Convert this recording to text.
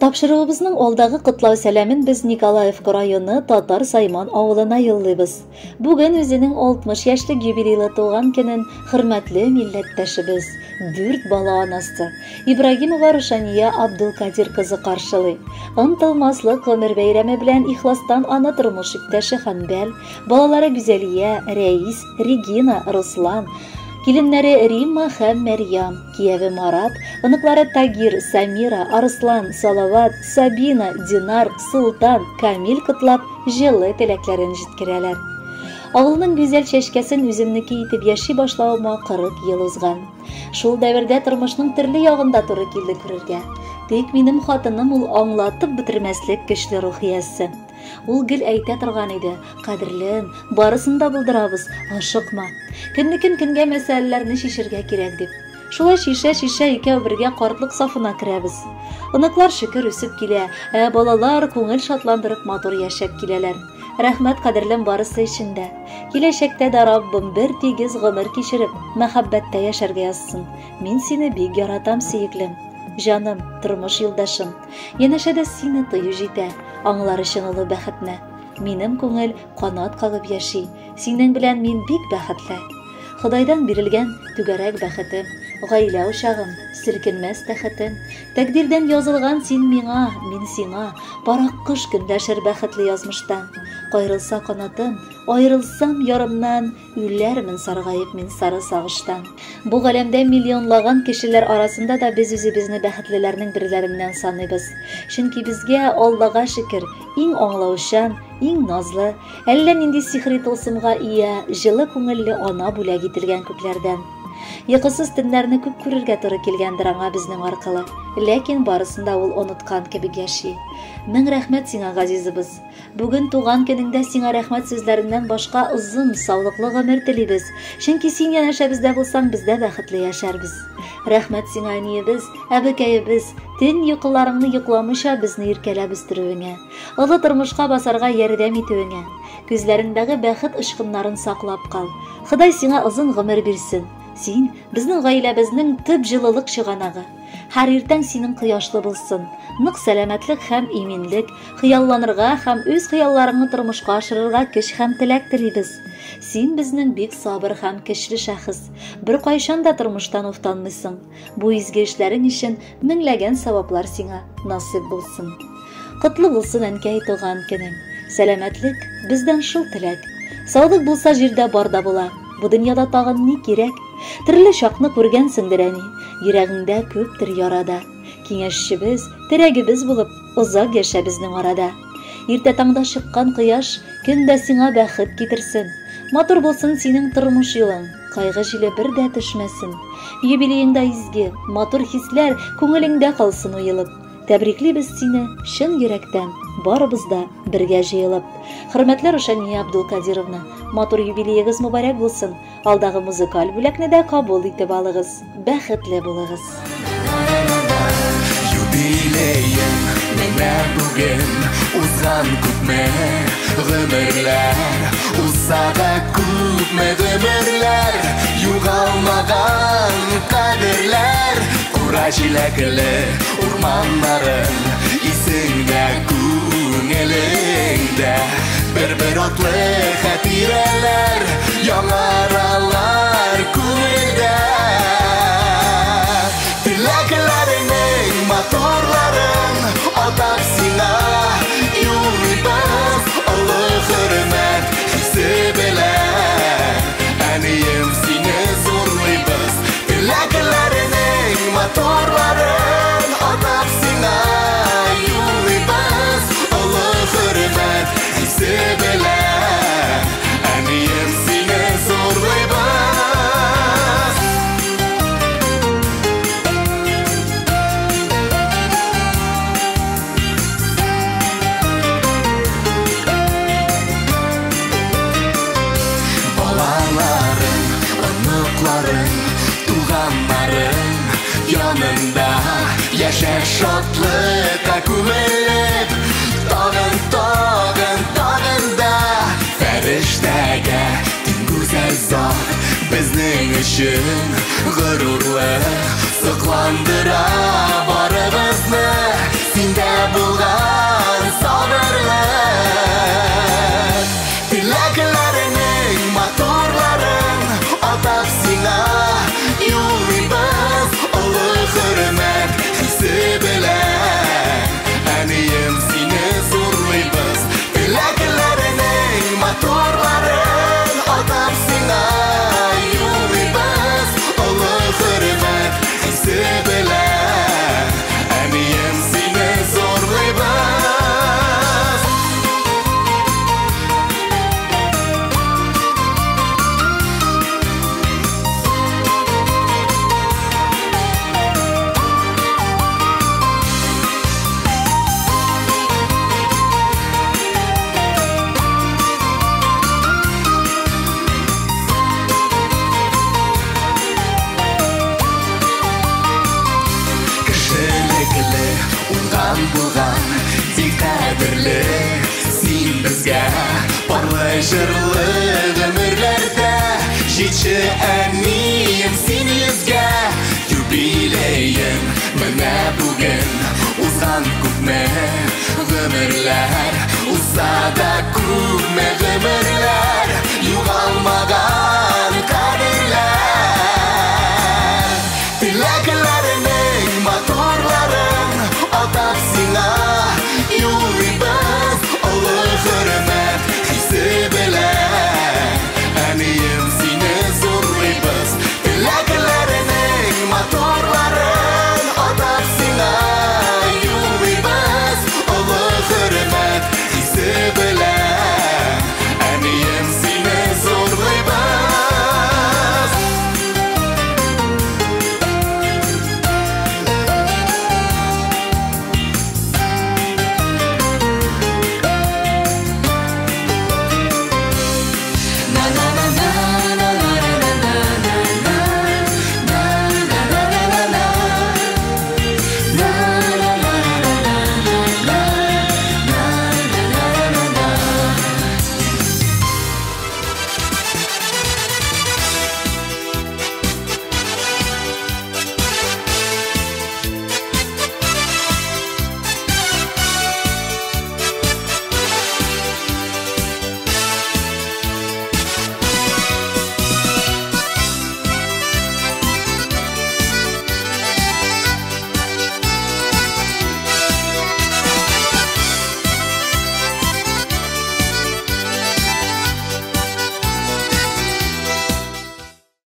Тапшырыгыбызның алдагы котлау сәламен без Николаевка районы Татар Сайман авылына юллыйбыз. Бүген үзенең 60 яшьлек юбилейлы туган көнен хөрмәтле милләттәшебез, 4 бала анасы Ибрагимова Рушания Абдулкадир кызы каршылый. Ынтылмаслык гомер бәйрәме белән ихластан аны тормыш иптәше Ханбәл, балалары Гүзәлия, Рәис, Регина, Руслан, киленнәре Римма һәм Мәрьям, кияве Марат, оныклары Тагир, Самира, Арслан, Салават, Сабина, Динар, Султан, Камил котлап, җылы теләкләрен җиткерәләр. Авылның гүзәл чәчкәсен үземнеке итеп яши башлавыма 40 ел узган. Шул дәвердә тормышның төрле ягында туры килде күрергә. Тик минем хатыным ул аңлатып бетермәслек көчле рухиясе. Ул гел әйтә торган иде: "Кадерлем, барысын да булдырабыз, ашыкма. Көнне-көнгә мәсьәләләрне шишергә кирәк" дип. Шулай шише икәү бергә картлык сафына керәбез. Оныклар шөкер үсеп килә, балалар күңел шатландырып матур яшәп киләләр. Рәхмәт кадерлем барысы өчен дә. Киләчәктә дә Раббым бер тигез гомер кичереп, мәхәббәттә яшәргә язсын. Мин сине бик яратам, сөеклем. Җаным, тормыш юлдашым. Янәшәдә сине тою җитә. Аңлар өчен олы бәхетне. Минем күңел канат кагып яши. Синең белән мин бик бәхетле. Худайдан бирелгән түгәрәк бәхетем, гаилә учагым, силкенмәс тәхетем. Тәкъдирдән язылган син миңа, мин сиңа, барак кыш көнләшер бәхетле язмыштан. Кайрылса канатым, айрылсам ярымнан, үләрмен саргаеп мин сары сагыштан. Бу галәмдә миллионлаган кешеләр арасында да без үзебезне бәхетлеләрнең берләреннән саныйбыз. Чөнки безгә, Аллага шөкер, иң аңлаучан, иң назлы, әллә нинди сихри тылсымга ия, җылы күңелле ана бүләк ителгән күкләрдән. Йокысыз төннәрне күп күрергә туры килгәндер аңа безнең аркылы, ләкин барысында ул оныткан кебек яши. Мең рәхмәт сиңа, газизыбыз. Бүген туган көнеңдә сиңа рәхмәт сүзләреннән башка озын, саулыклы гомер телибез. Чөнки син янәшәбездә булсаң, без дә бәхетле яшәрбез. Рәхмәт сиңа, әниебез, әбекәебез, төн йокыларыңны йокламыйча безне иркәләп үстерүеңә, олы тормышка басарга ярдәм итүеңә, күзләреңдәге бәхет ышкыннарын саклап кал. Ходай сиңа озын гомер бирсен. Син безнең гаиләбезнең төп җылылык чыганагы. Һәр иртәң синең кояшлы булсын. Нык сәламәтлек һәм иминлек, хыялланырга һәм үз хыялларыңны тормышка ашырырга көч һәм теләк телибез. Син безнең бик сабыр һәм көчле шәхес. Бер кайчан да тормыштан уфтанмыйсың. Бу изге эшләрең өчен меңләгән саваплар сиңа насыйп булсын. Котлы булсын әнкәй туган көнең. Сәламәтлек бездән шул теләк. Саулык булса җирдә бар да була. Бу дөньяда тагын ни кирәк? Төрле чакны күргәнсеңдер әни, йөрәгеңдә күптер ярада. Киңәшчебез, терәгебез булып, озак яшә безнең арада. Иртә таңда чыккан кояш көндә сиңа бәхет китерсен. Матур булсын синең тормыш юлың, кайгы җиле бер дә төшмәсен. Юбилееңдә изге, матур хисләр күңелеңдә калсын уелып. Тәбриклибез сине чын йөрәктән, барыбыз да бергә җыелып. Хөрмәтле Рушания Абдулкадировна, матур юбилеегез мөбарәк булсын. Алдагы музыкаль бүләкне дә кабул итеп алыгыз. Бәхетле булыгыз. Юбилеем менә бүген узган күпме гомерләр, узса да күпме гомерләр, югалмаган кадерләр, кура җиләкле урманнарым, исеңдә күңелеңдә, бер атлы хәтирәләр, яңаралар күңелдә. Теләкләреңнең матурларын атап сиңа юллыйбыз, олы хөрмәт хисе белән, әнием сине зурлыйбыз. Теләкләреңнең матурларын атап сиңа юллыйбыз, олы хөрмәт хисе белән, әнием сине зурлыйбыз. Туганнарым янында яшә шатлыкка күмелеп, тагын да фәрештәгә тиң гүзәл зат безнең өчен горурлы сокландыра барыбызны. Синдә bulgan sabırlık Dileklerinin motorların atap sina Yolibız ulu hürmet hissi bilen Eniyim seni zorlayız Dileklerinin motorların atap sina Yolibız ulu hürmet hissi bilen Eniyim seni zorlayız Kişilikli, ungan bulgan, diktadirli Sen bizga parlı jırlı ömürlerde Жетші әнейім сен езге Юбилейім міне бүгін Узған көпме ғұмырлар Узса да көпме ғұмырлар